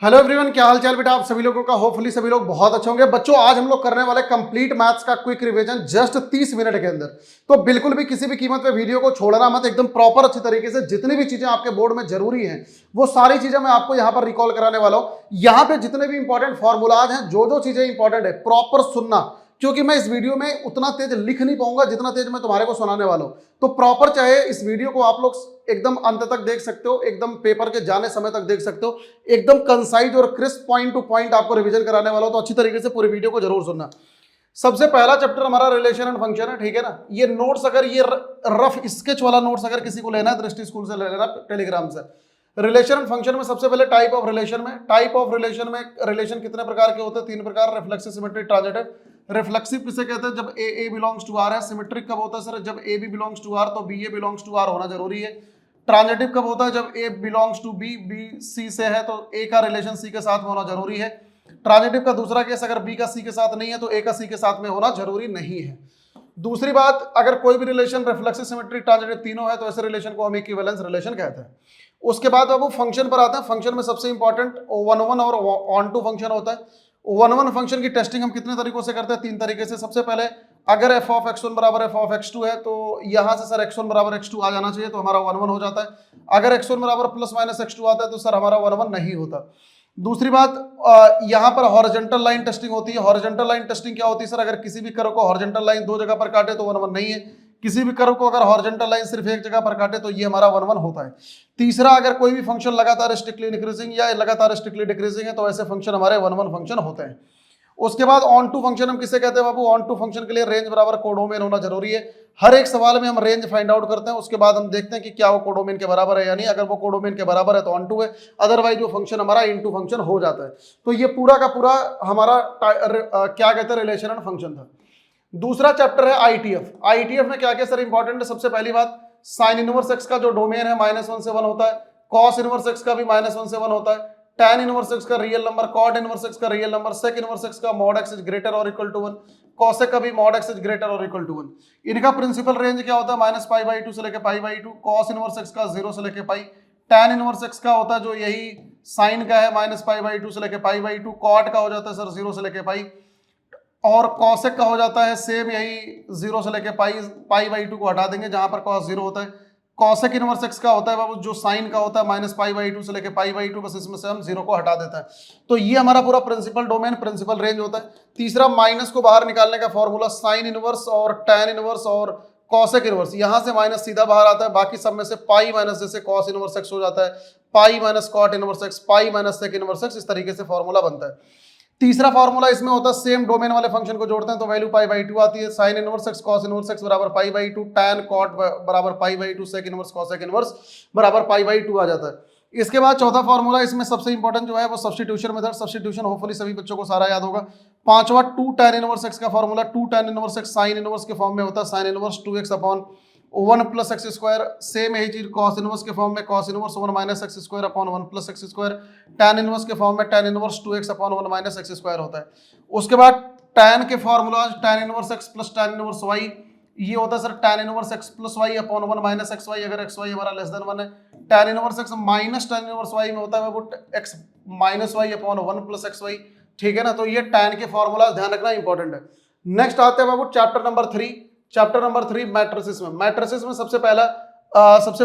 Hello everyone, क्या हाल चाल बेटा आप सभी लोगों का। होपफुली सभी लोग बहुत अच्छे होंगे। बच्चों, आज हम लोग करने वाले कंप्लीट मैथ्स का क्विक रिवीजन जस्ट 30 मिनट के अंदर। तो बिल्कुल भी किसी भी कीमत पे वीडियो को छोड़ना मत, एकदम प्रॉपर अच्छी तरीके से जितनी भी चीजें आपके बोर्ड में जरूरी हैं वो सारी चीजें मैं आपको यहाँ पर रिकॉल कराने वाला हूँ। यहाँ पे जितने भी इंपॉर्टेंट फॉर्मूलाज हैं, जो जो चीजें इंपॉर्टेंट है प्रॉपर सुनना, क्योंकि मैं इस वीडियो में उतना तेज लिख नहीं पाऊंगा जितना तेज मैं तुम्हारे को सुनाने वाला हूं। तो प्रॉपर चाहे इस वीडियो को आप लोग एकदम अंत तक देख सकते हो, एकदम पेपर के जाने समय तक देख सकते हो, एकदम कंसाइज और क्रिस्प पॉइंट टू पॉइंट आपको रिवीजन कराने वाला हूं। तो अच्छी तरीके से पूरी वीडियो को जरूर सुनना। सबसे पहला चैप्टर हमारा रिलेशन एंड फंक्शन है, ठीक है ना। ये नोट्स अगर ये रफ स्केच वाला नोट्स अगर किसी को लेना है दृष्टि स्कूल से ले लेना, टेलीग्राम से। रिलेशन एंड फंक्शन में सबसे पहले टाइप ऑफ रिलेशन में रिलेशन कितने प्रकार के होते हैं? 3 प्रकार। Reflexive, symmetric, transitive. रिफ्लेक्सिव किसे कहते हैं? जब ए बिलोंग्स टू आर है। सिमेट्रिक कब होता है सर? जब A B belongs to R तो B A belongs to R होना जरूरी है। ट्रांजिटिव कब होता है? जब A belongs to B, B C से है तो ए का रिलेशन सी के साथ में होना जरूरी है। ट्रांजिटिव का दूसरा केस, अगर बी का सी के साथ नहीं है तो ए का सी के साथ में होना जरूरी नहीं है। दूसरी बात, अगर कोई भी रिलेशन रिफ्लेक्सिव, सिमेट्रिक, ट्रांजिटिव तीनों है तो ऐसे रिलेशन को हम इक्विवेलेंस रिलेशन कहते हैं। उसके बाद अब वो फंक्शन पर आते हैं। फंक्शन में सबसे इंपॉर्टेंट 1-1 और ऑन टू फंक्शन होता है। 1-1 फंक्शन की टेस्टिंग हम कितने तरीकों से करते हैं? 3 तरीके से। सबसे पहले अगर एफ ऑफ x1 बराबर एफ ऑफ x2 है तो यहां से सर x1 बराबर x2 आ जाना चाहिए, तो हमारा 1-1 हो जाता है। अगर x1 बराबर प्लस माइनस x2 आता है तो सर हमारा 1-1 नहीं होता। दूसरी बात, यहां पर हॉरिजॉन्टल लाइन टेस्टिंग होती है। हॉरिजॉन्टल लाइन टेस्टिंग क्या होती है सर? अगर किसी भी कर्व को हॉरिजॉन्टल लाइन 2 जगह पर काटे तो 1-1 नहीं है। किसी भी कर्व को अगर हॉरिजॉन्टल लाइन सिर्फ एक जगह पर काटे तो ये हमारा 1-1 होता है। तीसरा, अगर कोई भी फंक्शन लगातार स्ट्रिक्टली इंक्रीजिंग या लगातार स्ट्रिक्टली डिक्रीजिंग है तो ऐसे फंक्शन हमारे 1-1 फंक्शन होते हैं। उसके बाद ऑन टू फंक्शन हम किसे कहते हैं बाबू? ऑन टू फंक्शन के लिए रेंज बराबर कोडोमेन होना जरूरी है। हर एक सवाल में हम रेंज फाइंड आउट करते हैं, उसके बाद हम देखते हैं कि क्या वो कोडोमेन के बराबर है या नहीं। अगर वो कोडोमेन के बराबर है तो ऑन टू है, अदरवाइज वो फंक्शन हमारा इन टू फंक्शन हो जाता है। तो ये पूरा का पूरा हमारा क्या कहते हैं, रिलेशन एंड फंक्शन था। दूसरा चैप्टर है आईटीएफ। आईटीएफ में क्या क्या सर इंपॉर्टेंट है? सबसे पहली बात, साइन इनवर्स एक्स का जो डोमेन है -1 से 1 होता है। कॉस इनवर्स एक्स का भी -1 से 1 होता है। tan इनवर्स एक्स का real number, cot inverse x का real number, sec inverse x का mod x इज ग्रेटर और इक्वल टू 1, cosec का भी mod x इज ग्रेटर और इक्वल टू 1। इनका प्रिंसिपल रेंज क्या होता है? -π/2 से लेके π/2। cos इनवर्स एक्स का 0 से लेके पाई। tan इनवर्स एक्स का होता है जो यही sin का है -π/2 से लेके π/2। cot का हो जाता है सर 0 से लेके पाई, और cosec का हो जाता है सेम यही 0 से लेके π/2 को हटा देंगे जहां पर cos 0 होता है। cosec इनवर्स एक्स का होता है बाबू जो साइन का होता है -π/2 से लेके π/2, बस इसमें से हम 0 को हटा देता है। तो ये हमारा पूरा प्रिंसिपल डोमेन, प्रिंसिपल रेंज होता है। तीसरा, माइनस को बाहर निकालने का फॉर्मूला, साइन इनवर्स और tan इनवर्स और cosec इनवर्स, यहां से माइनस सीधा बाहर आता है। बाकी सब में से पाई माइनस जैसे cos इनवर्स एक्स हो जाता है, pi minus cot inverse x, pi minus sec inverse x, इस तरीके से फॉर्मूला बनता है। तीसरा फॉर्मूला इसमें होता है, सेम डोमेन वाले फंक्शन को जोड़ते हैं तो वैल्यू π/2 आती है। Sign inverse x cos inverse x बराबर π/2, tan cot बराबर π/2, sec इनवर्स cosec इनवर्स बराबर π/2 आ जाता है। इसके बाद चौथा फॉर्मूला, इसमें सबसे इंपॉर्टेंट जो है वो सब्स्टिट्यूशन मेथड। सब्स्टिट्यूशन होपफुली सभी बच्चों को सारा याद होगा। पांचवा, 2 tan इनवर्स एक्स का formula, 2 tan inverse x sine inverse के फॉर्म में होता है, sine inverse 2x/1 plus x square. Same यही चीज cos इनवर्स के फॉर्म में, cos inverse 1 minus x square upon 1 plus x square. tan inverse के फॉर्म में tan inverse 2x/1 minus x square होता है। उसके बाद tan के formula, tan inverse x plus tan inverse y, ये होता है sir tan inverse x plus y upon 1 minus x Y, अगर एक्स वाई हमारा लेस देन 1 है। tan inverse x minus tan inverse y में होता है वो x minus y upon 1 plus x y, ठीक है ना। तो ये tan के फॉर्मूला ध्यान रखना इंपॉर्टेंट है। नेक्स्ट आते हैं बाबू chapter number 3। Chapter number 3 matrices में। मैट्रिसेस में सबसे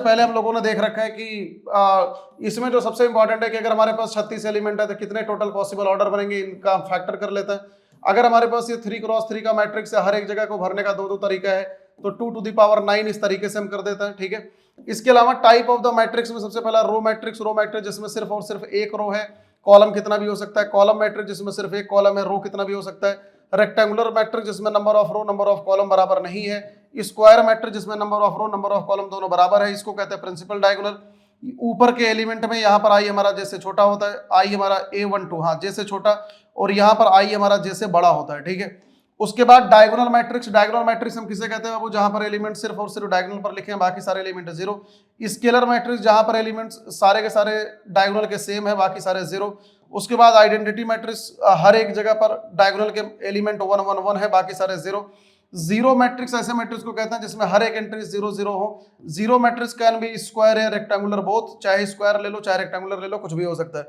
पहले हम लोगों ने देख रखा है कि इसमें जो सबसे इंपॉर्टेंट है कि अगर हमारे पास 36 एलिमेंट है तो कितने टोटल पॉसिबल ऑर्डर बनेंगे, इनका फैक्टर कर लेते हैं। अगर हमारे पास ये 3x3 का मैट्रिक्स है, हर एक जगह को भरने का 2-2 तरीका है, तो 2⁹ इस तरीके से हम कर देते हैं, ठीक है। इसके अलावा टाइप ऑफ द मैट्रिक्स में सबसे पहला रो मैट्रिक्स जिसमें सिर्फ और सिर्फ एक रो है, कॉलम कितना भी हो सकता है। कॉलम मैट्रिक्स जिसमें सिर्फ एक कॉलम है, रो कितना भी हो सकता है। रेक्टेंगुलर मैट्रिक्स जिसमें number of row number of column बराबर नहीं है। स्क्वायर मैट्रिक्स जिसमें number of row number of column दोनों बराबर है, इसको कहते हैं प्रिंसिपल डायगोनल। ऊपर के एलिमेंट में यहाँ पर आई हमारा जैसे छोटा होता है, आई हमारा a12, हाँ जैसे छोटा, और यहाँ पर आई हमारा जैसे बड़ा होता है, ठीक है। उसके बाद डायगोनल मैट्रिक्स हम किसे कहते हैं बाबू? जहां पर एलिमेंट सिर्फ और सिर्फ डायगोनल पर लिखे हैं, बाकी सारे एलिमेंट है 0। स्केलर मैट्रिक्स जहां पर एलिमेंट सारे के सारे डायगोनल के सेम है, बाकी सारे 0। उसके बाद आइडेंटिटी मैट्रिक्स, हर एक जगह पर डायगोनल के एलिमेंट 1 1 1 है, बाकी सारे 0। जीरो मैट्रिक्स ऐसे मैट्रिक्स को कहते हैं जिसमें हर एक एंट्री 0 0 हो। Zero matrix can be square है रेक्टेंगुलर बोथ, चाहे स्क्वायर ले लो चाहे रेक्टेंगुलर ले लो, कुछ भी हो सकता है।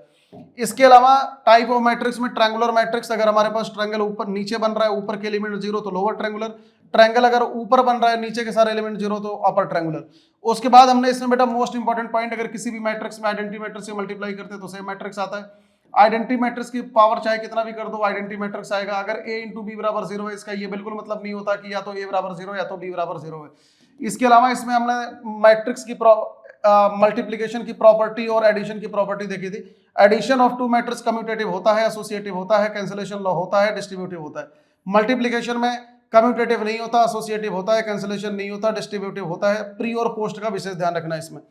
इसके अलावा टाइप ऑफ मैट्रिक्स में ट्रायंगुलर मैट्रिक्स, अगर हमारे पास ट्रायंगल ऊपर नीचे बन रहा है, ऊपर के एलिमेंट जीरो तो लोअर ट्रायंगुलर, ट्रायंगल अगर ऊपर बन रहा है नीचे के सारे एलिमेंट जीरो तो अपर ट्रायंगुलर। उसके बाद हमने इसमें बेटा मोस्ट इंपॉर्टेंट पॉइंट, अगर किसी भी मैट्रिक्स में आइडेंटिटी मैट्रिक्स से मल्टीप्लाई करते हैं तो सेम मैट्रिक्स आता है। आइडेंटिटी मैट्रिक्स की पावर चाहे कितना भी कर दो आइडेंटिटी मैट्रिक्स आएगा। अगर a इंटू बी बराबर जीरो है, इसका ये बिल्कुल मतलब नहीं होता कि या तो a बराबर जीरो या तो b बराबर जीरो है। इसके अलावा इसमें हमने मैट्रिक्स की मल्टीप्लिकेशन की प्रॉपर्टी और एडिशन की प्रॉपर्टी देखी थी। Addition of two matrix commutative होता है, एसोसिएटिव होता है, कैंसिलेशन लॉ होता है, डिस्ट्रीब्यूटिव होता है। मल्टीप्लिकेशन में कम्यूटेटिव नहीं होता, एसोसिएटिव होता है, कैंसिलेशन नहीं होता, डिस्ट्रीब्यूटिव होता है। प्री और पोस्ट का विशेष ध्यान रखना है इसमें।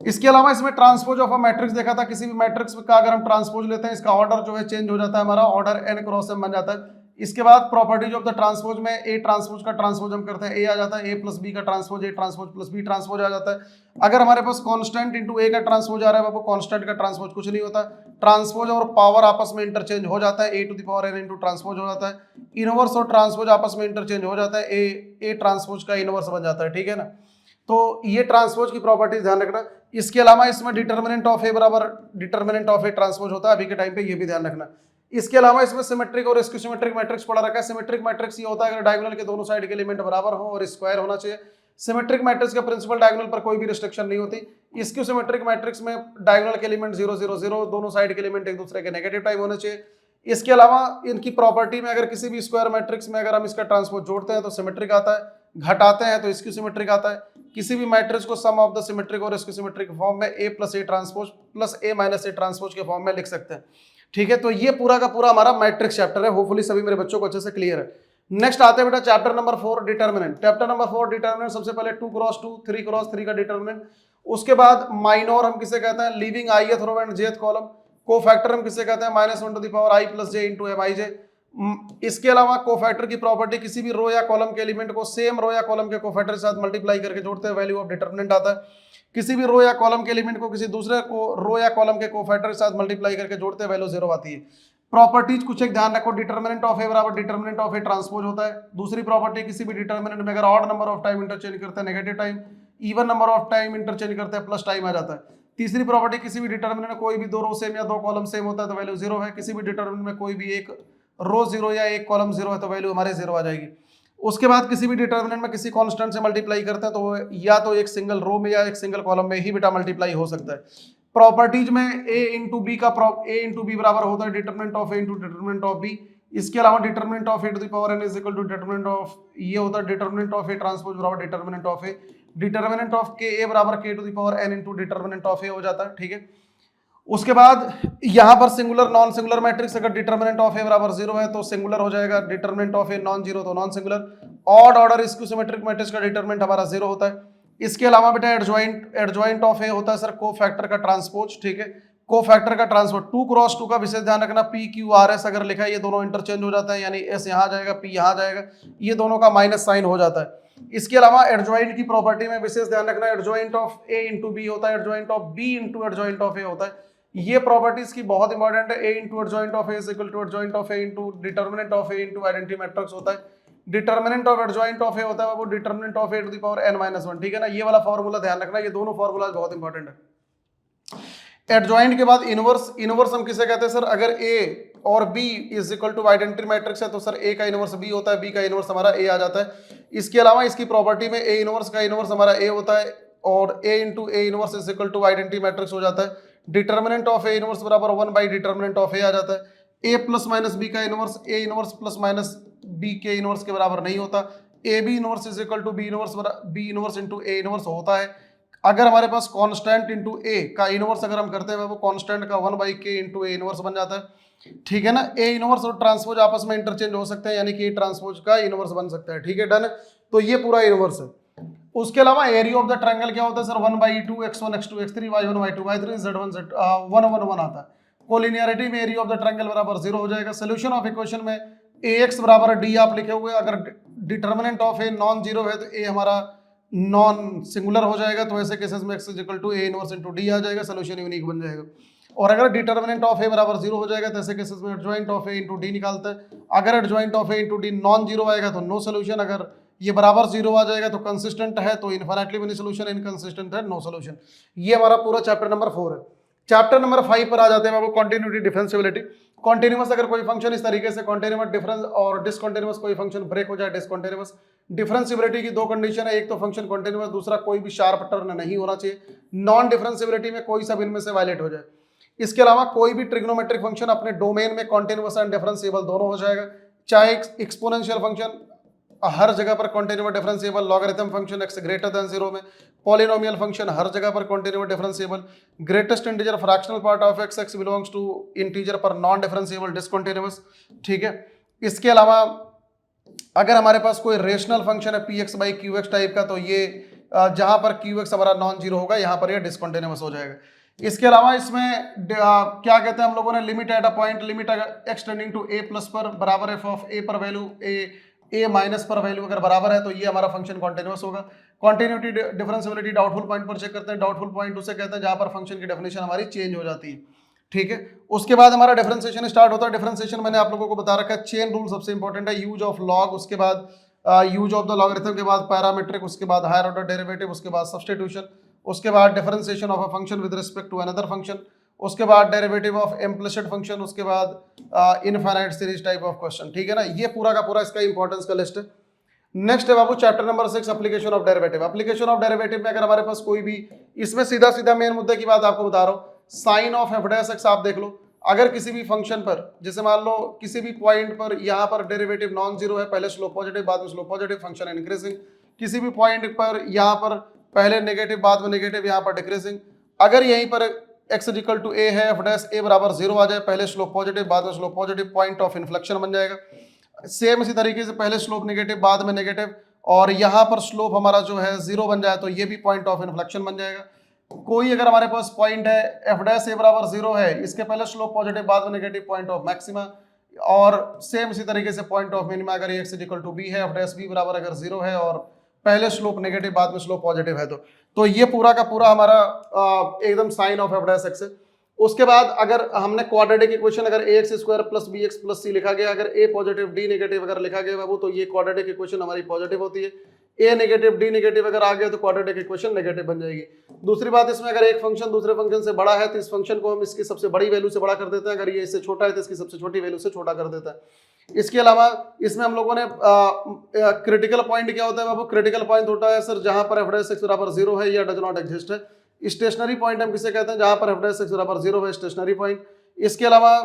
इसके अलावा इसमें ट्रांसपोज ऑफ अ मैट्रिक्स देखा था। किसी भी मैट्रिक्स का अगर हम ट्रांसपोज लेते हैं, इसका ऑर्डर जो है चेंज हो जाता है, हमारा ऑर्डर n क्रॉस m बन जाता है। इसके बाद प्रॉपर्टीज ऑफ द ट्रांसपोज में ए ट्रांसपोज का ट्रांसपोज हम करते हैं, ए आ जाता है, ए प्लस बी का transpose, A transpose plus B transpose आ जाता है। अगर हमारे पास कांस्टेंट इंटू ए का ट्रांसपोज आ रहा है, बाबू कांस्टेंट का ट्रांसपोज कुछ नहीं होता, ट्रांसपोज और पावर आपस में इंटरचेंज हो जाता है, A to the power n into transpose हो जाता है। इनवर्स और ट्रांसपोज आपस में इंटरचेंज हो जाता है, ए ट्रांसपोज का इनवर्स बन जाता है, ठीक है ना। तो ये ट्रांसपोज की प्रॉपर्टीज ध्यान रखना। इसके अलावा इसमें डिटर्मिनेंट ऑफ ए बराबर डिटर्मिनेंट ऑफ ए ट्रांसपोज होता है, अभी के टाइम पे ये भी ध्यान रखना। इसके अलावा इसमें सिमेट्रिक और स्क्यूसिमेट्रिक मैट्रिक्स पढ़ा रखा है। सिमेट्रिक मैट्रिक्स ये होता है अगर डायगोनल के दोनों साइड के एलिमेंट बराबर हो और स्क्वायर होना चाहिए। सिमेट्रिक मैट्रिक्स के प्रिंसिपल डायगोनल पर कोई भी रिस्ट्रिक्शन नहीं होती। स्क्यूसिमेट्रिक मैट्रिक्स में डायगोनल के एलिमेंट 0 0 0, दोनों साइड के एलिमेंट एक दूसरे के नेगेटिव टाइप होने चाहिए। इसके अलावा इनकी प्रॉपर्टी में अगर किसी भी स्क्वायर मैट्रिक्स में अगर हम इसका ट्रांसपोज जोड़ते हैं तो सिमेट्रिक आता है, घटाते हैं तो स्क्यूसिमेट्रिक आता है। किसी भी मैट्रिक्स को सम ऑफ द सिमेट्रिक और स्क्यूसिमेट्रिक फॉर्म में a plus A transpose plus a minus A transpose के फॉर्म में लिख सकते हैं, ठीक है। तो ये पूरा का पूरा हमारा मैट्रिक्स चैप्टर है, होपफुली सभी मेरे बच्चों को अच्छे से क्लियर है। नेक्स्ट आते हैं बेटा chapter number 4 determinant. Chapter number 4 determinant, सबसे पहले 2 क्रॉस 2 3 क्रॉस 3 का डिटर्मिनेंट। उसके बाद माइनोर हम किसे कहते हैं, leaving ith row and jth column. Cofactor हम किसे कहते हैं, -1 to the power i plus j into mij। इसके अलावा कोफैक्टर की प्रॉपर्टी, किसी भी रो या कॉलम के एलिमेंट को सेम रो या कॉलम के कोफैक्टर के साथ मल्टीप्लाई करके जोड़ते हैं, वैल्यू ऑफ डिटर्मिनेंट आता है। किसी भी रो या कॉलम के एलिमेंट को किसी दूसरे को रो या कॉलम के कोफैक्टर के साथ मल्टीप्लाई करके जोड़ते हैं, वैल्यू 0 आती है। प्रॉपर्टीज कुछ एक ध्यान रखो, डिटर्मिनेंट ऑफ ए बराबर डिटर्मिनेंट ऑफ ए ट्रांसपोज होता है। दूसरी प्रॉपर्टी, किसी भी डिटर्मिनेंट में अगर odd number of time interchange करते हैं negative time, even number of time interchange करते हैं प्लस टाइम आ जाता है। तीसरी प्रॉपर्टी, किसी भी डिटर्मिनेंट में कोई भी दो रो सेम या दो कॉलम सेम होता है तो वैल्यू 0 है। किसी भी डिटर्मिनेंट में कोई भी एक रो 0 या एक कॉलम 0 है तो वैल्यू हमारे 0 आ जाएगी। उसके बाद किसी भी डिटर्मिनेंट में किसी कांस्टेंट से मल्टीप्लाई करते हैं तो या तो एक सिंगल रो में या एक सिंगल कॉलम में ही बेटा मल्टीप्लाई हो सकता है। प्रॉपर्टीज में a इंटू बी का a इंटू बी बराबर होता है determinant of a into determinant of b। इसके अलावा determinant of a to the power n is equal to determinant of, ये होता है डिटर्मिनेंट ऑफ a ट्रांसपोज बराबर determinant of a। Determinant of k a बराबर k to the power n into determinant of a हो जाता है, ठीक है। उसके बाद यहां पर सिंगुलर नॉन सिंगुलर मैट्रिक्स, अगर डिटर्मिनेंट ऑफ ए बराबर 0 है तो सिंगुलर हो जाएगा, determinant of A non zero तो non singular. Odd order skew symmetric matrix का डिटर्मिनेंट हमारा 0 होता है। इसके अलावा बेटा एडजॉइंट ऑफ ए होता है सर कोफैक्टर का ट्रांसपोज, ठीक है। कोफैक्टर का ट्रांसपोज 2 क्रॉस 2 का विशेष ध्यान रखना, पी क्यू आर एस अगर लिखा है ये दोनों इंटरचेंज हो जाता है, यानी एस यहाँ जाएगा पी यहाँ जाएगा, ये दोनों का माइनस साइन हो जाता है। इसके अलावा एडजॉइंट की प्रॉपर्टी में विशेष ध्यान रखना, adjoint of A into B होता है, adjoint of B into adjoint of A होता है। ये प्रॉपर्टीज की बहुत इंपॉर्टेंट है। a into adjoint of A is equal to adjoint of A into determinant of A into identity matrix होता है। Determinant of adjoint of A होता है वो determinant of A to the power n-1, ठीक है ना। ये वाला फॉर्मूला ध्यान रखना, ये दोनों फॉर्मूला बहुत इंपॉर्टेंट है। एडजॉइंट के बाद इनवर्स, इनवर्स हम किसे कहते हैं सर, अगर a और b is equal to identity matrix है तो सर a का इनवर्स b होता है, b का इनवर्स हमारा a आ जाता है। इसके अलावा इसकी प्रॉपर्टी में a इनवर्स का इनवर्स हमारा a होता है और a into A inverse is equal to identity matrix हो जाता है। डिटर्मिनेंट ऑफ ए इनवर्स बराबर 1 बाई डिटर्मिनेंट ऑफ ए आ जाता है। a प्लस माइनस बी का inverse a inverse plus minus b के इनवर्स के बराबर नहीं होता। A B inverse is equal to B inverse into A inverse होता है। अगर हमारे पास कांस्टेंट इंटू ए का इनवर्स अगर हम करते हैं वो कांस्टेंट का 1 बाई के इंटू ए इनवर्स बन जाता है, ठीक है ना। ए इनवर्स और ट्रांसपोज आपस में इंटरचेंज हो सकते हैं, यानी कि ट्रांसपोज का इनवर्स बन सकता है, ठीक है, डन। तो ये पूरा इनवर्स है। उसके अलावा एरिया ऑफ द ट्रायंगल क्या होता है sir, 1/2 x1 x2 x3 y1 y2 y3 z1 z 1 1 1 आता है। कोलिनियरिटी में एरिया ऑफ द ट्रायंगल बराबर 0 हो जाएगा। सोल्यूशन ऑफ इक्वेशन में ax बराबर d आप लिखे हुए, अगर determinant of A non zero है तो a हमारा नॉन सिंगुलर हो जाएगा, तो ऐसे केसेस में x is equal to a inverse into d आ जाएगा, सोल्यूशन यूनिक बन जाएगा। और अगर डिटर्मिनेंट ऑफ ए बराबर 0 हो जाएगा तो ऐसे केसेस में adjoint of A into D निकालते हैं। अगर adjoint of A into D non zero आएगा तो नो सोल्यूशन, अगर ये बराबर 0 आ जाएगा तो कंसिस्टेंट है तो इनफिनिटली मेनी सोल्यूशन, इनकंसिस्टेंट है नो सोल्यूशन। ये हमारा पूरा चैप्टर नंबर 4 है। चैप्टर नंबर 5 पर आ जाते हैं बाबू, कॉन्टिन्यूटी डिफरेंशियबिलिटी। कॉन्टिन्यूअस अगर कोई फंक्शन इस तरीके से कॉन्टिन्यूअस डिफरेंस और डिसकंटिन्यूअस कोई फंक्शन ब्रेक हो जाए डिसकंटिन्यूअस। डिफरेंशियबिलिटी की दो कंडीशन है, एक तो फंक्शन कॉन्टिन्यूअस, दूसरा कोई भी शार्प टर्न नहीं होना चाहिए। नॉन डिफरेंशियबिलिटी में कोई सब इनमें से वायलेट हो जाए। इसके अलावा कोई भी ट्रिग्नोमेट्रिक फंक्शन अपने डोमेन में कॉन्टिन्यूअस एंड डिफरेंशिएबल दोनों हो जाएगा, चाहे एक्सपोनेंशियल फंक्शन हर जगह पर continuous differentiable, logarithm function x greater than 0 में, पॉलिनोमियल फंक्शन हर जगह पर continuous differentiable, greatest integer fractional part of x belongs to integer पर नॉन डिफरेंशिएबल डिसकंटिन्यूअस, ठीक है। इसके अलावा अगर हमारे पास कोई रेशनल फंक्शन है px बाई qx टाइप का, तो ये जहां पर qx हमारा नॉन जीरो होगा यहाँ पर ये डिसकंटिन्यूअस हो जाएगा। इसके अलावा इसमें क्या कहते हैं हम लोगों ने, limit at a point, limit extending to a plus पर बराबर f ऑफ a पर वैल्यू a माइनस पर वैल्यू अगर बराबर है तो ये हमारा फंक्शन कॉन्टिन्यूअस होगा। कॉन्टिन्यूटी डिफरेंशियबिलिटी डाउटफुल पॉइंट पर चेक करते हैं। डाउटफुल पॉइंट उसे कहते हैं जहां पर फंक्शन की डेफिनेशन हमारी चेंज हो जाती है, ठीक है। उसके बाद हमारा डिफरेंशिएशन स्टार्ट होता है। डिफरेंशिएशन मैंने आप लोगों को बता रखा है, चेन रूल सबसे इंपॉर्टेंट है, यूज ऑफ लॉग, उसके बाद यूज ऑफ द लॉगरिथम के बाद पैरामीट्रिक, उसके बाद हायर ऑर्डर डेरिवेटिव, उसके बाद सब्स्टिट्यूशन, उसके बाद differentiation of a function with respect to another function, उसके बाद डेरिवेटिव ऑफ इम्प्लिसिट फंक्शन, उसके बाद infinite series type of question, ठीक है ना। ये पूरा का पूरा इसका इंपॉर्टेंस का लिस्ट है। नेक्स्ट है बाबू chapter number 6, application of derivative. Application of derivative में अगर हमारे पास कोई भी, इसमें सीधा सीधा मेन मुद्दे की बात आपको बता रहा हूं, sign of F dash X आप देख लो। अगर किसी भी फंक्शन पर, जैसे मान लो किसी भी पॉइंट पर यहाँ पर डेरिवेटिव नॉन जीरो है, पहले स्लोप पॉजिटिव बाद में स्लोप पॉजिटिव, फंक्शन इंक्रीजिंग। किसी भी पॉइंट पर यहाँ पर पहले नेगेटिव बाद में नेगेटिव, यहाँ पर डिक्रीजिंग। अगर यहीं पर x इक्वल टू a है, एफ डैश a बराबर 0 आ जाए, पहले स्लोप पॉजिटिव बाद में slope positive, point of inflection बन जाएगा। सेम इसी तरीके से पहले स्लोप नेगेटिव बाद में नेगेटिव, और यहाँ पर स्लोप हमारा जो है 0 बन जाए तो ये भी पॉइंट ऑफ इन्फ्लेक्शन बन जाएगा। कोई अगर हमारे पास पॉइंट है एफ डैश a बराबर 0 है, इसके पहले स्लोप पॉजिटिव बाद में नेगेटिव, पॉइंट ऑफ मैक्सिमा, और सेम इसी तरीके से पॉइंट ऑफ मिनिमा अगर x इक्वल टू b है, एफ डैश b बराबर अगर 0 है और पहले स्लोप नेगेटिव बाद में स्लोप पॉजिटिव है, तो ये पूरा का पूरा हमारा एकदम sign of F dash X है। उसके बाद अगर हमने क्वाड्रेटिक इक्वेशन अगर ax square plus bx plus c लिखा गया, अगर a पॉजिटिव d नेगेटिव अगर लिखा गया बाबू, तो ये क्वाड्रेटिक इक्वेशन हमारी पॉजिटिव होती है। a नेगेटिव d नेगेटिव अगर आ गया तो क्वाड्रेटिक इक्वेशन नेगेटिव बन जाएगी। दूसरी बात, इसमें अगर एक फंक्शन दूसरे फंक्शन से बड़ा है तो इस फंक्शन को हम इसकी सबसे बड़ी वैल्यू से बड़ा कर देते हैं, अगर ये इससे छोटा है तो इसकी सबसे छोटी वैल्यू से छोटा कर देता है। इसके अलावा इसमें हम लोगों ने क्रिटिकल पॉइंट क्या होता है बाबू, क्रिटिकल पॉइंट होता है सर जहां पर एफ डैश एक्स बराबर 0 है या डज नॉट एग्जिस्ट है। स्टेशनरी पॉइंट हम किसे कहते हैं, जहां पर एफ डैश एक्स बराबर 0 है, स्टेशनरी पॉइंट। इसके अलावा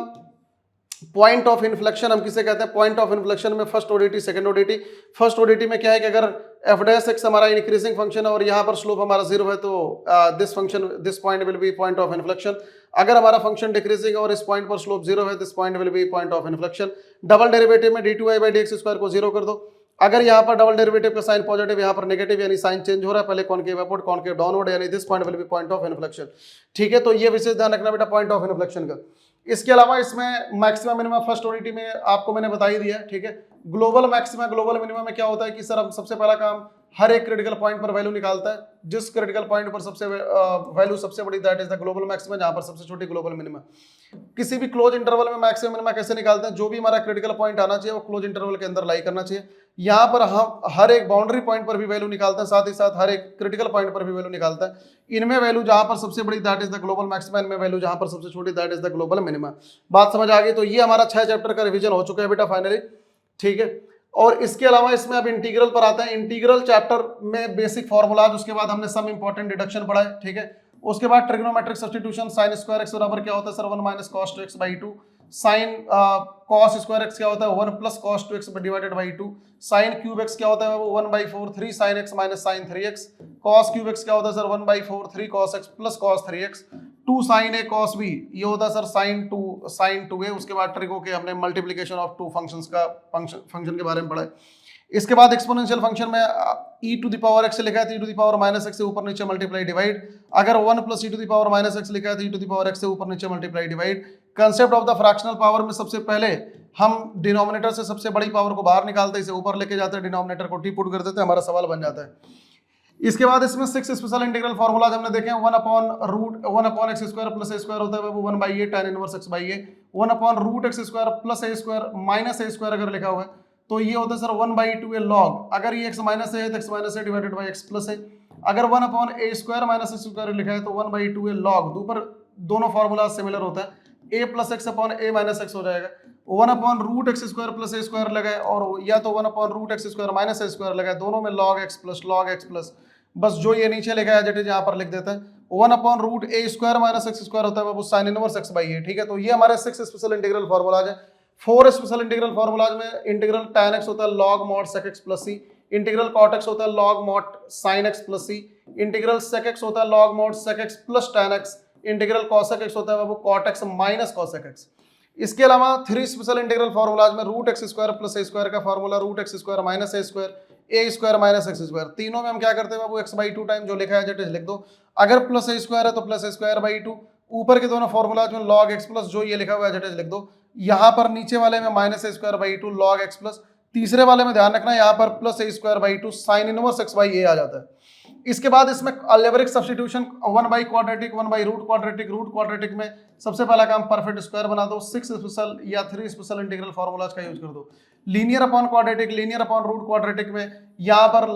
पॉइंट ऑफ इन्फ्लेक्शन हम किसे कहते हैं, पॉइंट ऑफ इन्फ्लेक्शन में first ODT second ODT. First ODT में क्या है कि अगर एफ डैश एक्स हमारा इंक्रीजिंग फंक्शन है और यहाँ पर स्लोप हमारा 0 है, तो this point will be point of inflection. अगर हमारा फंक्शन डिक्रीजिंग और इस पॉइंट पर स्लोप 0 है, this point will be point of inflection. Double derivative में dy बाई dx स्क्वायर को 0 कर दो। अगर यहाँ पर डबल डेरिवेटिव का साइन पॉजिटिव, यहाँ पर नेगेटिव, यानी साइन चेंज हो रहा है, पहले कॉनकेव अपवर्ड कॉनकेव डाउनवर्ड, यानी this point will be point of inflection, ठीक है। तो ये विशेष ध्यान रखना बेटा पॉइंट ऑफ इन्फ्लेक्शन का। इसके अलावा इसमें मैक्सिमम मिनिमम फर्स्ट ओडीटी में आपको मैंने बता ही दिया, ठीक है। ग्लोबल मैक्सिमा ग्लोबल मिनिमम में क्या होता है कि सर हम सबसे पहला काम हर एक क्रिटिकल पॉइंट पर वैल्यू निकालता है, जिस क्रिटिकल पॉइंट पर सबसे वैल्यू सबसे बड़ी that is the global maxima, जहां पर सबसे छोटी ग्लोबल मिनिमा। किसी भी क्लोज इंटरवल में मैक्सिमम मिनिमा कैसे निकालते हैं, जो भी हमारा क्रिटिकल पॉइंट आना चाहिए वो क्लोज इंटरवल के अंदर लाई करना चाहिए। यहाँ पर हम हर एक बाउंड्री पॉइंट पर भी वैल्यू निकालते हैं, साथ ही साथ हर एक क्रिटिकल पॉइंट पर भी वैल्यू निकालता है। इनमें वैल्यू जहां पर सबसे बड़ी that is the global maxima, इनमें वैल्यू जहां पर सबसे छोटी that is the global minima. बात समझ आ गई। तो ये हमारा 6 चैप्टर का रिवीजन हो चुका है बेटा फाइनली, ठीक है। और इसके अलावा इसमें अब इंटीग्रल पर आते हैं। इंटीग्रल चैप्टर में बेसिक फॉर्मूलाज, उसके बाद हमने सम इंपॉर्टेंट डिडक्शन पढ़ा है, ठीक है। उसके बाद trigonometric substitution, sine square x बराबर क्या होता है sir 1 minus cos 2x by 2। Sine cos square x क्या होता है 1 plus cos 2x divided by 2। Sine cube x क्या होता है वो 1/4 3 sine x minus sine 3x। Cos cube x क्या होता है sir 1/4 3 cos x plus cos 3x। 2 sine A cos B, ये होता है सर साइन 2a। उसके बाद ट्रिगो के हमने मल्टीप्लीकेशन ऑफ टू फंक्शंस का फंक्शन के बारे में पढ़ा है। इसके बाद एक्सपोनेंशियल फंक्शन में e to the power x लिखा है तो e to the power minus x से ऊपर नीचे मल्टीप्लाई डिवाइड। अगर 1 plus e to the power minus x लिखा है तो e to the power x से ऊपर नीचे multiply divide. Concept of the fractional power में सबसे पहले हम डिनोमिनेटर से सबसे बड़ी पावर को बाहर निकालते हैं, इसे ऊपर लेके जाते हैं, डिनोमिनेटर को टी पुट कर देते हैं, हमारा सवाल बन जाता है। इसके बाद इसमें 6 स्पेशल इंटीग्रल फार्मूलाज हमने देखे हैं। 1 upon X square plus A square होता है वो 1/a tan inverse x by A. 1 upon root x square plus A square minus A square अगर लिखा हुआ है तो ये होता है सर 1/2a log। अगर ये x माइनस है तो x minus A divided by x plus है। अगर 1 upon A square minus A square लिखा है तो 1/2a log। ऊपर दोनों फॉर्मूला सिमिलर होता है, a plus x upon a minus x हो जाएगा, 1 upon root x square plus A square लगाए, और या तो 1 upon root x square minus A square लगाए, दोनों में log x प्लस बस जो ये नीचे लिखा है जैसे यहाँ पर लिख देते हैं, 1 अपॉन रूट ए स्क्वायर माइनस एक्स स्क्वायर होता है बाबू साइन इनवर्स एक्स बाई ए। ठीक है, तो ये हमारे 6 स्पेशल इंटीग्रल फॉर्मूलाज है। 4 स्पेशल इंटीग्रल फॉर्मूलाज में इंटीग्रल tan x होता है log mod sec x plus C, integral cot x होता है log mod sin x plus C, integral sec x होता है log mod sec x plus tan x, integral cosec x होता है बाबू cot x minus cosec x। इसके अलावा 3 special integral formulas में root x square plus A square का formula root x square minus A square minus x square, तीनों में हम क्या करते हैं बाबू एक्स बाई टू टाइम जो लिखा है जट लिख दो, अगर प्लस ए स्क्वायर है तो plus A square by to, ऊपर के दोनों फॉर्मूलाज में log x प्लस जो ये लिखा हुआ है जट लिख दो, यहाँ पर नीचे वाले में minus A square by two log x plus, तीसरे वाले में ध्यान रखना यहाँ पर plus A square by two sine inverse x by A आ जाता है। इसके बाद इसमें algebraic substitution 1 by quadratic 1 by root quadratic में सबसे पहला काम परफेक्ट स्क्वायर बना दो, 6 स्पेशल या 3 स्पेशल इंटीग्रल फॉर्मूलाज का यूज कर दो। Linear upon quadratic linear upon root quadratic में यहाँ पर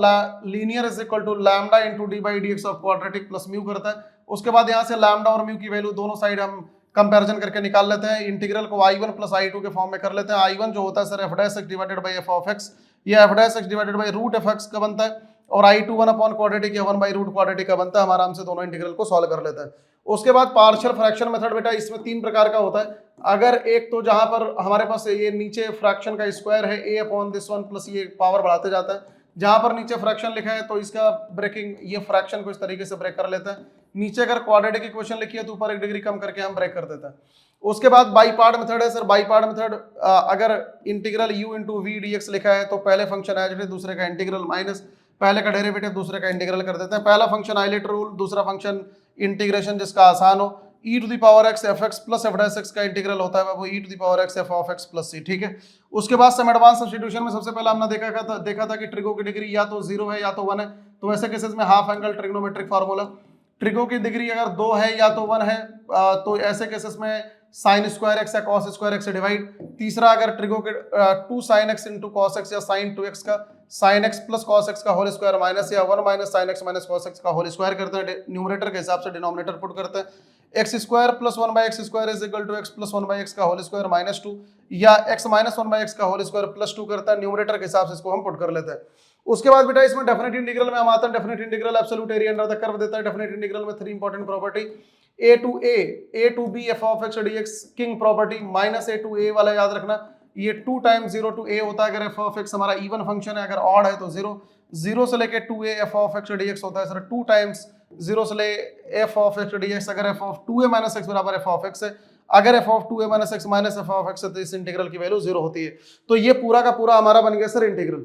linear is equal to lambda into D by D X of quadratic plus mu करता है। उसके बाद यहाँ से लैम्डा और म्यू की वैल्यू दोनों साइड हम कंपैरिजन करके निकाल लेते हैं, इंटीग्रल को i1 प्लस i2 के फॉर्म में कर लेते हैं। i1 जो होता है sir f dash x divided by f of x, या f dash x divided by root f x का बनता है, और i2 1 अपॉन क्वाड्रेटिक या 1 बाई रूट क्वाड्रेटिक का बनता है। हम आराम से दोनों इंटीग्रल को सॉल्व कर लेते हैं। उसके बाद पार्शियल फ्रैक्शन मेथड बेटा इसमें 3 प्रकार का होता है। अगर एक तो जहां पर हमारे पास ये नीचे फ्रैक्शन का स्क्वायर है a upon this one plus ये पावर बढ़ाते जाता है, जहां पर नीचे फ्रैक्शन लिखा है तो इसका ब्रेकिंग ये फ्रैक्शन को इस तरीके से ब्रेक कर लेते हैं। नीचे अगर क्वाड्रेटिक इक्वेशन लिखी है तो ऊपर 1 डिग्री कम करके हम ब्रेक कर देते हैं। उसके बाद बाई पार्ट मेथड है सर। बाई पार्ट मेथड अगर integral u into V D X लिखा है तो पहले फंक्शन एज इट इज, दूसरे का इंटीग्रल माइनस, पहले का डेरिवेटिव दूसरे का इंटीग्रल कर देते हैं। पहला फंक्शन आइलेट रूल, दूसरा फंक्शन इंटीग्रेशन जिसका आसान हो, e to the power x F X plus F dash X का इंटीग्रल होता है वो e to the power x F of x plus c। ठीक है, उसके बाद सम एडवांस सब्स्टिट्यूशन में सबसे पहले हमने देखा था कि ट्रिगो की डिग्री या तो 0 है या तो 1 है, तो ऐसे केसेस में half angle trigonometric formula, trigo की डिग्री अगर 2 है या तो 1 है तो ऐसे केसेस में साइन स्क्वायर एक्स या कॉस स्क्वायर एक्स से डिवाइड। तीसरा अगर ट्रिगो के 2 sine x into cos x या साइन 2x का sine x plus cos x का होल स्क्वायर माइनस या 1 minus sign x minus cos x का होल स्क्वायर करते हैं, न्यूमरेटर के हिसाब से डिनोमिनेटर पुट करते हैं। X square plus 1 by X square is equal to X plus 1 by X का होल स्क्वायर माइनस 2, या एक्स माइनस 1 बाई एक्स का होल स्क्वायर प्लस 2 करता है, न्यूमरेटर के हिसाब से इसको हम पुट कर लेते हैं। उसके बाद बेटा इसमें डेफिनेट इंटीग्रल में हम आते हैं। Definite integral absolute area under the curve देता है। डेफिनेट इंटीग्रल में 3 important property, a to b f of x dx king property, minus a to a वाला याद रखना, ये 2 टाइम्स 0 to a होता है अगर f of x हमारा इवन फंक्शन है, अगर ऑड है तो 0 से लेके 2a f of x dx होता है सर 2 टाइम्स 0 से ले f of x dx, अगर f of 2a minus x बराबर f of x है, अगर f of 2a minus x minus f of x है तो इस इंटीग्रल की वैल्यू 0 होती है। तो ये पूरा का पूरा हमारा बन गया सर इंटीग्रल।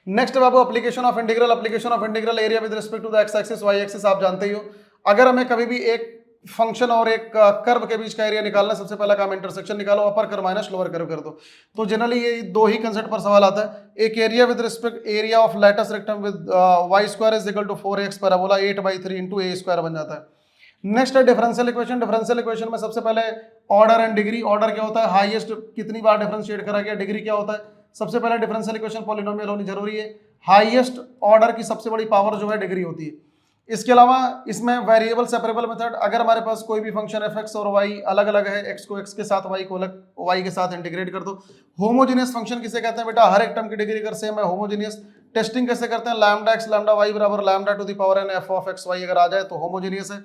नेक्स्ट बाबू application of integral area with respect to the x axis Y axis. आप जानते ही हो अगर हमें कभी भी एक फंक्शन और एक कर्व के बीच का एरिया निकालना, सबसे पहला काम इंटरसेक्शन निकालो, upper curve minus lower curve कर दो। तो जनरली ये 2 ही कंसेप्ट पर सवाल आता है। एक area with respect area of latus rectum with Y square is equal to 4x parabola 8/3 into A square बन जाता है। नेक्स्ट है डिफरेंशियल इक्वेशन। डिफरेंशियल इक्वेशन में सबसे पहले ऑर्डर एंड डिग्री। ऑर्डर क्या होता है, हाईएस्ट कितनी बार डिफरेंशिएट करा गया, डिग्री क्या होता है। सबसे पहले डिफरेंशियल इक्वेशन पॉलिनोमियल होनी जरूरी है, हाईएस्ट ऑर्डर की सबसे बड़ी पावर जो है डिग्री होती है। इसके अलावा इसमें वेरिएबल सेपरेबल मेथड, अगर हमारे पास कोई भी फंक्शन एफ एक्स और वाई अलग अलग है, एक्स को एक्स के साथ वाई को अलग वाई के साथ इंटीग्रेट कर दो। होमोजेनियस फंक्शन किसे कहते हैं बेटा, हर एक टर्म की डिग्री अगर सेम है होमोजेनियस। टेस्टिंग कैसे करते हैं, लैम्डा एक्स लैम्डा वाई बराबर lambda to the power N F of X Y अगर आ जाए तो होमोजेनियस है।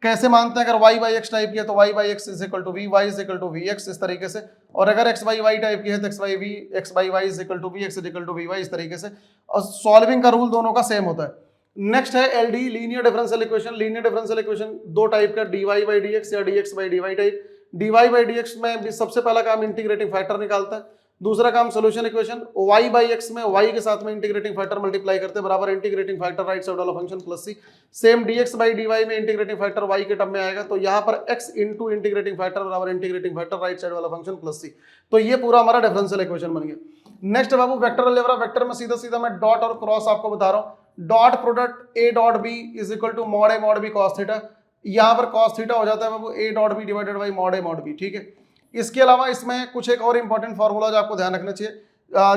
कैसे मानते हैं, अगर वाई बाई एक्स टाइप की है तो Y by X is equal to V Y is equal to V X इस तरीके से, और अगर एक्स बाई वाई टाइप की है तो X by Y is equal to V X is equal to V Y इस तरीके से। और सॉल्विंग का रूल दोनों का सेम होता है। नेक्स्ट है LD linear differential equation. Linear differential equation 2 type का, dy बाई dx या dx by dy type. dy by dx में भी सबसे पहला काम इंटीग्रेटिंग फैक्टर निकालता है, दूसरा काम solution equation. y by x में y के साथ में इंटीग्रेटिंग फैक्टर मल्टीप्लाई करते हैं बराबर इंटीग्रेटिंग फैक्टर राइट साइड वाला function plus c। Same dx by dy में इंटीग्रेटिंग फैक्टर y के टर्म में आएगा, तो यहाँ पर x इंटू इंटीग्रेटिंग फैक्टर बराबर इंटीग्रेटिंग फैक्टर राइट साइड वाला फंक्शन प्लस c। तो ये पूरा हमारा डिफरेंशियल इक्वेशन बन गया। नेक्स्ट बाबू वेक्टर अलजेब्रा। वेक्टर में सीधा सीधा मैं डॉट और क्रॉस आपको बता रहा हूँ। Dot product a dot b is equal to mod a mod b cos theta, यहाँ पर cos थीटा हो जाता है बाबू a dot b divided by mod a mod b। ठीक है, इसके अलावा इसमें कुछ एक और इंपॉर्टेंट फार्मूला जो आपको ध्यान रखना चाहिए,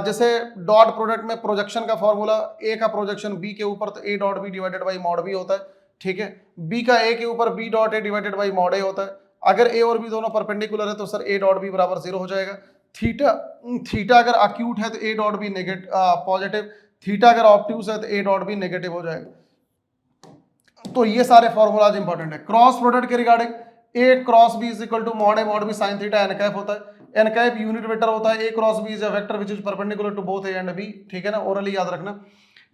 जैसे डॉट प्रोडक्ट में प्रोजेक्शन का फार्मूला, a का प्रोजेक्शन b के ऊपर तो a dot b divided by mod b होता है। ठीक है। बी का ए के ऊपर B dot A divided by mod A होता है। अगर ए और बी दोनों परपेंडिकुलर है तो सर ए डॉट बी बराबर 0 हो जाएगा। थीटा अगर अक्यूट है तो A dot B negative positive, theta अगर ऑब्ट्यूज है तो ए डॉट बी नेगेटिव हो जाएगा। तो ये सारे फॉर्मूलाज इंपॉर्टेंट है। क्रॉस प्रोडक्ट के regarding A cross B is equal to mod B sine theta N cap होता है। एन कैप यूनिट वेक्टर होता है। A cross B is a vector which is perpendicular to both A and B, ठीक है ना, orally याद रखना।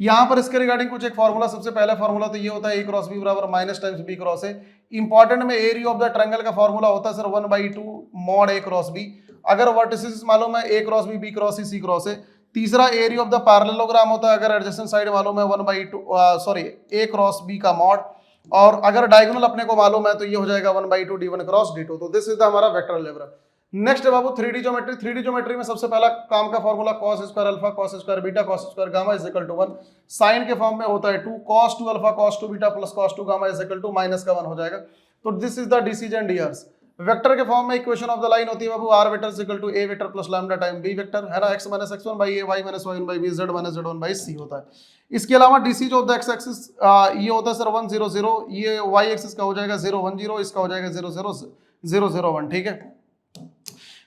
यहाँ पर इसके रिगार्डिंग कुछ एक फॉर्मूला, सबसे पहला फॉर्मूला तो ये होता है ए क्रॉस बी बराबर minus times B cross A. Important में एरिया ऑफ द ट्रायंगल का फॉर्मूला होता है sir 1/2 mod A cross B. अगर वर्टिसेस मालूम है A cross B cross C cross A. तीसरा एरिया ऑफ द पैरेललोग्राम होता है, अगर एडजेसेंट साइड मालूम है 1/2 ए क्रॉस बी का मॉड। और अगर डायगोनल अपने को मालूम है तो ये हो जाएगा 1/2 d1 क्रॉस d2। तो दिस इज द हमारा वेक्टर अलजेब्रा। नेक्स्ट है बाबू 3D ज्योमेट्री। 3D ज्योमेट्री में सबसे पहला काम का formula cos square alpha cos square beta cos square gamma is equal to 1। Sine के फॉर्म में होता है 2 cos 2 alpha cos 2 beta plus cos 2 gamma is equal to minus का 1 हो जाएगा। तो this is the DCs and DRs. Vector के form में इक्वेशन ऑफ द लाइन होती है बाबू R vector is equal to A vector plus lambda time B vector है ना, x minus x1 by A y minus y1 by B z minus z1 by C होता है। इसके अलावा DCs of the x axis ये होता है sir 1 0 0, ये y एक्सिस का हो जाएगा 0 1 0, इसका हो जाएगा 0 0 0 0 1, ठीक है।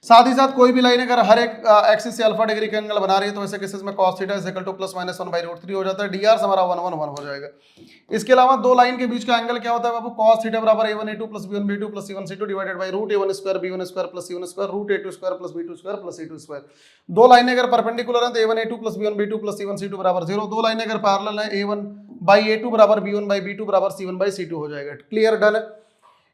साथ ही साथ कोई भी लाइन अगर हर एक एक्सिस से अल्फा डिग्री का एंगल बना रही है तो ऐसे केसेस में cos theta is equal two plus minus 1/√3 हो जाता है। dr हमारा 1 1 1 हो जाएगा। इसके अलावा दो लाइन के बीच का एंगल क्या होता है बाबू, cos थीटा बराबर a1 a2 plus b1 b2 plus c1 c2 divided by root a1 square b1 square plus c1 square root a2 square plus b2 square plus c2 square. दो लाइनें अगर perpendicular हैं तो a1 a2 plus b1 b2 plus c1 c2 बराबर 0। दो लाइनें अगर parallel हैं a1 बाई a2 बराबर b1 बाई b2 बराबर c1 बाई c2 हो जाएगा। क्लियर, डन है।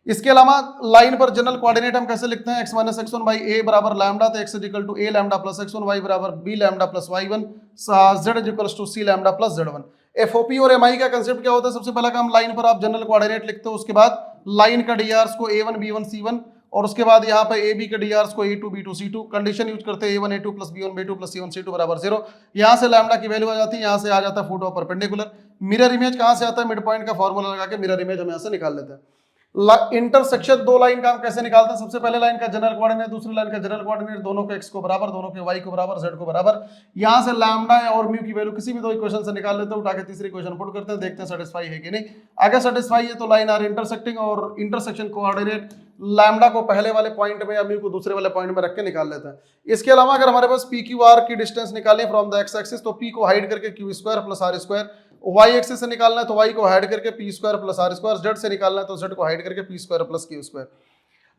इसके अलावा लाइन पर जनरल कोऑर्डिनेट हम कैसे लिखते हैं, x माइनस x1 बाई ए बराबर लैम्डा, तो x is equal to A lambda plus x1, y बराबर b lambda plus y1, z is equal to C lambda plus z1। FOP और एमआई का कंसेप्ट क्या होता है, सबसे पहला काम लाइन पर आप जनरल कोऑर्डिनेट लिखते हो, उसके बाद लाइन का डीआरस को a1 b1 c1 और उसके बाद यहाँ पे ए बी के डीआरस को a2 b2 c2, condition use करते हैं a1 a2 plus b1 b2 plus c1 c2 बराबर 0। यहाँ से लैम्डा की वैल्यू आ जाती है, यहाँ से आ जाता है foot of perpendicular. Mirror image कहाँ से आता है, मिड पॉइंट का फॉर्मूला लगा के मिरर इमेज हम यहाँ से निकाल लेते हैं। इंटरसेक्शन दो लाइन का हम कैसे निकालते हैं, सबसे पहले लाइन का जनरल कोऑर्डिनेट, दूसरी लाइन का जनरल कोऑर्डिनेट, दोनों के x को बराबर, दोनों के y को बराबर, z को बराबर। यहां से लैम्डा और म्यू की वैल्यू किसी भी दो इक्वेशन से निकाल लेते हैं, उठा के तीसरी इक्वेशन पुट करते हैं, देखते हैं सेटिस्फाई है कि नहीं। अगर सेटिस्फाई है तो लाइन आर इंटरसेक्टिंग और इंटरसेक्शन कोऑर्डिनेट लैम्डा को पहले वाले पॉइंट में या म्यू को दूसरे वाले पॉइंट में रख के निकाल लेते हैं। इसके अलावा अगर हमारे पास पी क्यू आर की डिस्टेंस निकालनी है फ्रॉम द एक्स एक्सिस तो पी को हाइड करके Q square plus R square, y axis से निकालना है तो y को हाइड करके p square plus R square, z से निकालना है तो z को हाइड करके p स्क्वायर प्लस q स्क्वायर।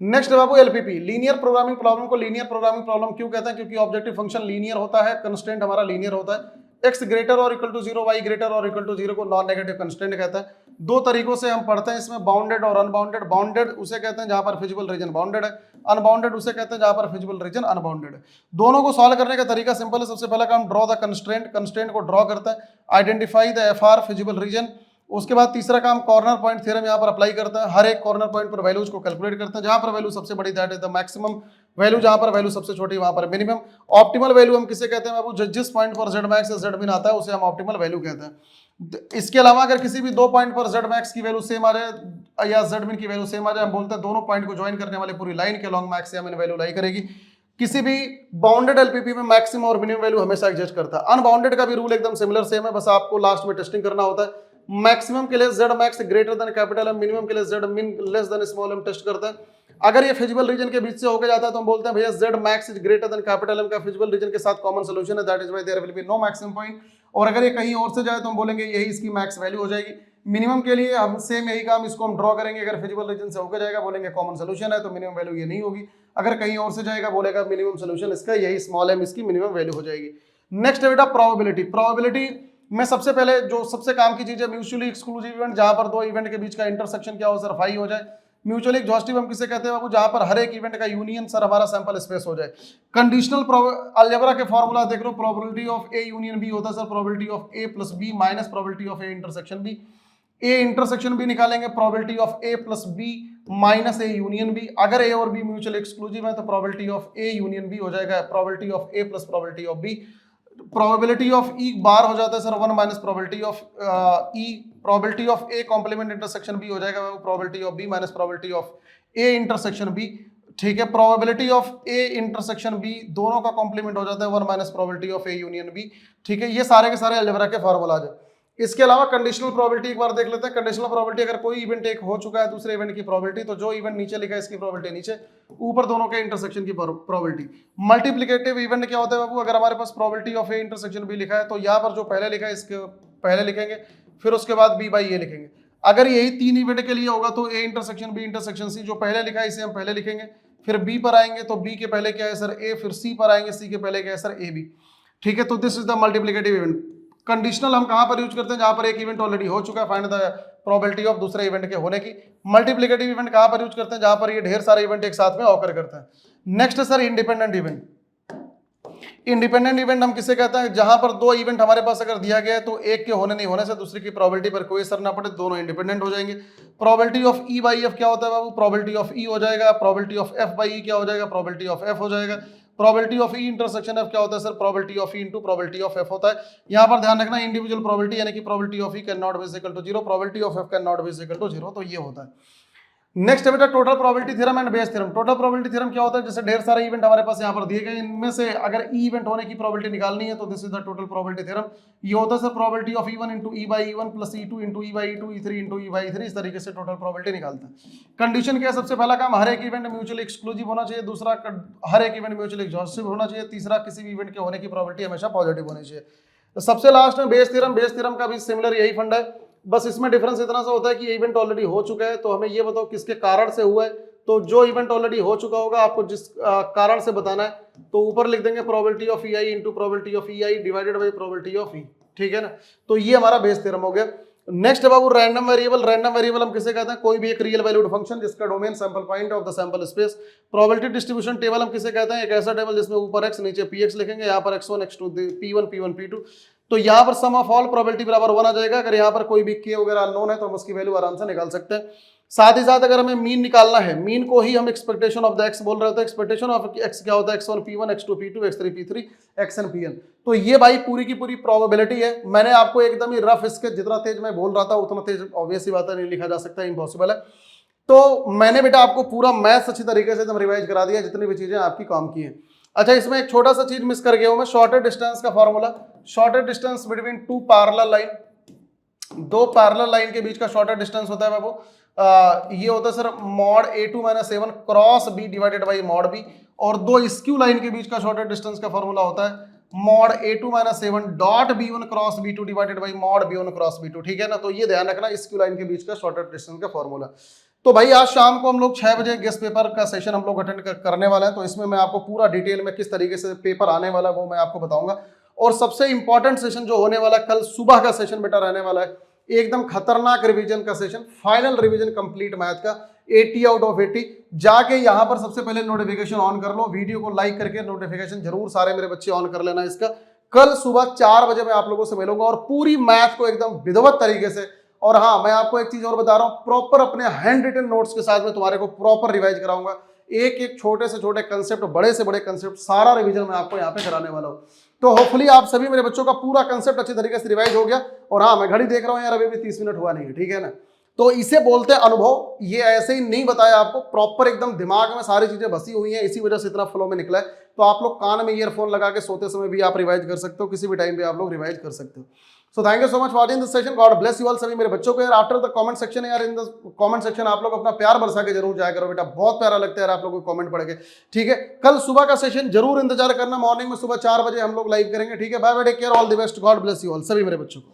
नेक्स्ट बाबू एलपीपी, लीनियर प्रोग्रामिंग प्रॉब्लम को लीनियर प्रोग्रामिंग प्रॉब्लम क्यों कहते हैं, क्योंकि ऑब्जेक्टिव फंक्शन लीनियर होता है, कंस्ट्रेंट हमारा लीनियर होता है। x ग्रेटर और इक्वल टू 0, y ग्रेटर और इक्वल टू 0 को नॉन नेगेटिव कंस्ट्रेंट कहता है। दो तरीकों से हम पढ़ते हैं इसमें, बाउंडेड और अनबाउंडेड। बाउंडेड उसे कहते हैं जहां पर फिजिबल रीजन बाउंडेड है, अनबाउंडेड उसे कहते हैं जहां पर फिजिबल रीजन अनबाउंडेड है। दोनों को सॉल्व करने का तरीका सिंपल है। सबसे पहला काम ड्रॉ द कंस्ट्रेंट, कंस्ट्रेंट को ड्रॉ करता है, identify the FR feasible region. उसके बाद तीसरा काम कॉर्नर पॉइंट थ्योरम यहाँ पर अप्लाई करता है, हर एक कॉर्नर पॉइंट पर वैल्यूज को कैलकुलेट करते हैं, जहां पर वैल्यू सबसे बड़ी that is the maximum value, जहां पर वैल्यू सबसे छोटी वहां पर मिनिमम। ऑप्टिमल वैल्यू हम किसे कहते हैं बाबू, जिस पॉइंट पर जेड मैक्स या जेड मिन आता है उसे हम ऑप्टिमल वैल्यू कहते हैं। इसके अलावा अगर किसी भी दो पॉइंट पर जेड मैक्स की वैल्यू सेम आ जाए या जेड मिन की वैल्यू सेम आ जाए, हम बोलते हैं दोनों पॉइंट को ज्वाइन करने वाले पूरी लाइन के लॉन्ग मैक्स या मिन वैल्यू लाई करेगी। किसी भी बाउंडेड एलपीपी में मैक्सिमम और मिनिमम वैल्यू हमेशा एग्जिस्ट करता है। अनबाउंडेड का भी रूल एकदम सिमिलर सेम है, बस आपको लास्ट में टेस्टिंग करना होता है। मैक्सिमम के लिए Z max greater than capital M, minimum के लिए Z min less than small M test करता है। अगर ये फिजिबल रीजन के बीच से होकर जाता है तो हम बोलते हैं भैया Z max is greater than capital M का फिजिबल रीजन के साथ कॉमन सोल्यूशन है, that is why there will be no maximum point. और अगर ये कहीं और से जाए तो हम बोलेंगे यही इसकी मैक्स वैल्यू हो जाएगी। मिनिमम के लिए हम सेम यही काम, इसको हम ड्रॉ करेंगे, अगर फिजिबल रीजन से होकर जाएगा बोलेंगे कॉमन सोल्यूशन है, तो मिनिमम वैल्यू ये नहीं होगी। अगर कहीं और से जाएगा बोलेगा मिनिमम सोल्यूशन इसका यही स्मॉल एम इसकी मिनिमम वैल्यू हो जाएगी। नेक्स्ट है बेटा प्रोबेबिलिटी। प्रोबेबिलिटी में सबसे पहले जो सबसे काम की चीज है म्यूचुअली एक्सक्लूसिव इवेंट, जहां पर दो इवेंट के बीच का इंटरसेक्शन क्या हो सर, फाई हो जाए। म्यूचुअली एग्जॉस्टिव हम किसे कहते हैं बाबू, जहां पर हर एक इवेंट का यूनियन सर हमारा सैंपल स्पेस हो जाए। कंडीशनल अलजेब्रा के फॉर्मूला देख लो, probability of A union B होता है sir probability of A plus B minus probability of A intersection B. A intersection B निकालेंगे probability of A plus B minus A union B. अगर A और B mutually exclusive है तो probability of A union B हो जाएगा probability of A plus probability of B. Probability of E बार हो जाता है sir 1 minus probability of E. Probability of A complement intersection B हो जाएगा probability of B minus probability of A intersection B. ठीक है, probability of A intersection B दोनों का कॉम्प्लीमेंट हो जाता है 1 minus probability of A union B. ठीक है, ये सारे के सारे अलजेब्रा के फॉर्मूलाज है। इसके अलावा कंडीशनल प्रोबेबिलिटी एक बार देख लेते हैं। कंडीशनल प्रोबेबिलिटी, अगर कोई इवेंट एक हो चुका है दूसरे इवेंट की प्रोबेबिलिटी, तो जो इवेंट नीचे लिखा है इसकी प्रोबेबिलिटी नीचे, ऊपर दोनों के इंटरसेक्शन की प्रोबेबिलिटी। मल्टीप्लिकेटिव इवेंट क्या होता है बाबू, अगर हमारे पास probability of A intersection B लिखा है तो यहाँ पर जो पहले लिखा है इसके पहले लिखेंगे, फिर उसके बाद बी बाई ए लिखेंगे। अगर यही 3 इवेंट के लिए होगा तो A intersection B intersection C, जो पहले लिखा है इसे हम पहले लिखेंगे, फिर बी पर आएंगे तो बी के पहले क्या है सर ए, फिर सी पर आएंगे सी के पहले क्या है सर ए बी। ठीक है, तो this is the multiplicative event. Conditional हम कहां पर यूज करते हैं, जहां पर एक इवेंट ऑलरेडी हो चुका है, फाइंड द प्रोबेबिलिटी ऑफ दूसरे इवेंट के होने की। मल्टीप्लिकेटिव इवेंट कहां पर यूज करते हैं, जहां पर ये ढेर सारे इवेंट एक साथ में ऑकर करते हैं। Next sir independent event. Independent event हम किसे कहते हैं, जहां पर 2 इवेंट हमारे पास अगर दिया गया है तो एक के होने नहीं होने से दूसरे की प्रोबेबिलिटी पर कोई असर ना पड़े, दोनों इंडिपेंडेंट हो जाएंगे। Probability of E by F क्या होता है बाबू, प्रोबेबिलिटी ऑफ ई हो जाएगा। Probability of F by E क्या हो जाएगा, प्रोबेबिलिटी ऑफ एफ हो जाएगा। Probability of E intersection F क्या होता है sir, probability of E into probability of F होता है। यहां पर ध्यान रखना इंडिविजुअल प्रोबेबिलिटी यानी कि probability of E can not be equal to 0, probability of F can not be equal to 0, तो ये होता है। नेक्स्ट है बेटा total probability theorem and Bayes theorem. Total probability theorem क्या होता है, जैसे ढेर सारे इवेंट हमारे पास यहाँ पर दिए गए, इनमें से अगर ई इवेंट होने की प्रोबेबिलिटी निकालनी है तो this is the total probability theorem. ये होता है sir probability of E1 into E by E1 plus E2 into E by E2 E3 into E by E3, इस तरीके से टोटल प्रोबेबिलिटी निकालते हैं। कंडीशन क्या है, सबसे पहला काम हर एक इवेंट म्यूचुअली एक्सक्लूसिव होना चाहिए, दूसरा हर एक इवेंट म्यूचुअली एग्जॉस्टिव होना चाहिए, तीसरा किसी भी इवेंट के होने की प्रोबेबिलिटी हमेशा पॉजिटिव होनी चाहिए। तो सबसे लास्ट में बेस थ्योरम। बेस थ्योरम का भी सिमिलर यही फंड है, बस इसमें डिफरेंस इतना सा होता है कि इवेंट ऑलरेडी हो चुका है तो हमें ये बताओ किसके कारण से हुआ है। तो जो इवेंट ऑलरेडी हो चुका होगा आपको जिस कारण से बताना है तो ऊपर लिख देंगे probability of E I into probability of E I divided by probability of E. ठीक है ना, तो ये हमारा बेस थ्योरम हो गया। नेक्स्ट है बाबू रैंडम वेरिएबल। रैंडम वेरिएबल हम किसे कहते हैं, कोई भी एक रियल वैल्यूड फंक्शन जिसका domain sample point of the sample space. Probability distribution table हम किसे कहते हैं, एक ऐसा टेबल जिसमें ऊपर एक्स नीचे पी एक्स लिखेंगे, यहाँ पर x1 x2 p1 p1 p2, तो यहाँ पर सम ऑफ ऑल प्रोबेबिलिटी बराबर 1 आ जाएगा। अगर यहाँ पर कोई भी k वगैरह अननोन है तो हम उसकी वैल्यू आराम से निकाल सकते हैं। साथ ही साथ अगर हमें मीन निकालना है, मीन को ही हम एक्सपेक्टेशन ऑफ द एक्स बोल रहे होते हैं। एक्सपेक्टेशन ऑफ एक्स क्या होता है, x1 p1 x2 p2 x3 p3 xn pn। तो ये भाई पूरी की पूरी प्रोबेबिलिटी है। मैंने आपको एकदम ही रफ इसके, जितना तेज मैं बोल रहा था उतना तेज ऑब्वियस ही बात है नहीं लिखा जा सकता, इम्पॉसिबल है। तो मैंने बेटा आपको पूरा मैथ्स अच्छी तरीके से एकदम रिवाइज करा दिया, जितनी भी चीजें आपकी काम की हैं। अच्छा, इसमें एक छोटा सा चीज मिस कर गया हूं मैं, शॉर्टेड डिस्टेंस का formula. Shorted distance between 2 parallel line, 2 parallel line के बीच का शॉर्टेड डिस्टेंस होता है बाबू, ये होता है sir mod a2 - a1 cross b divided by mod b। और 2 स्क्यू लाइन के बीच का शॉर्टेड डिस्टेंस का फॉर्मूला होता है mod a2 - a1 dot b1 cross b2 divided by mod b1 cross b2। ठीक है ना, तो ये ध्यान रखना स्क्यू लाइन के बीच का शॉर्टेड डिस्टेंस का फॉर्मूला। तो भाई आज शाम को हम लोग 6 बजे गेस्ट पेपर का सेशन हम लोग अटेंड करने वाले हैं, तो इसमें मैं आपको पूरा डिटेल में किस तरीके से पेपर आने वाला है वो मैं आपको बताऊंगा। और सबसे इंपॉर्टेंट सेशन जो होने वाला है कल सुबह का सेशन बेटा रहने वाला है, एकदम खतरनाक रिवीजन का session, final revision complete math का 80 आउट ऑफ 80। जाके यहाँ पर सबसे पहले नोटिफिकेशन ऑन कर लो, वीडियो को लाइक करके नोटिफिकेशन जरूर सारे मेरे बच्चे ऑन कर लेना इसका। कल सुबह 4 बजे मैं आप लोगों से मिलूंगा और पूरी मैथ को एकदम विधिवत तरीके से, और हाँ मैं आपको एक चीज और बता रहा हूँ, प्रॉपर अपने हैंड रिटन नोट्स के साथ में तुम्हारे को प्रॉपर रिवाइज कराऊंगा। एक एक छोटे से छोटे कंसेप्ट, बड़े से बड़े कंसेप्ट, सारा रिवीजन मैं आपको यहाँ पे कराने वाला हूँ। तो होपफुली आप सभी मेरे बच्चों का पूरा कंसेप्ट अच्छी तरीके से रिवाइज हो गया। और हाँ मैं घड़ी देख रहा हूँ यार, अभी भी 30 मिनट हुआ नहीं है, ठीक है ना। तो इसे बोलते हैं अनुभव। ये ऐसे ही नहीं बताया आपको, प्रॉपर एकदम दिमाग में सारी चीजें बसी हुई हैं, इसी वजह से इतना फ्लो में निकला है। तो आप लोग कान में ईयरफोन लगा के सोते समय भी आप रिवाइज कर सकते हो, किसी भी टाइम पे आप लोग रिवाइज कर सकते हो। So thank you so much watching this session, God bless you all. सभी मेरे बच्चों को यार आफ्टर द कमेंट सेक्शन, यार इन द कमेंट सेक्शन आप लोग अपना प्यार बरसा के जरूर जाया करो बेटा, बहुत प्यारा लगता है यार आप लोगों को कमेंट पढ़ के। ठीक है, कल सुबह का सेशन जरूर इंतजार करना, मॉर्निंग में सुबह 4 बजे हम लोग लाइव करेंगे। ठीक है, bye bye, take care, all the best, God bless you all सभी मेरे बच्चों को।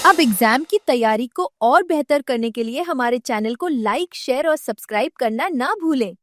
अब एग्जाम की तैयारी को और बेहतर करने के लिए हमारे चैनल को लाइक, शेयर और सब्सक्राइब करना ना भूलें।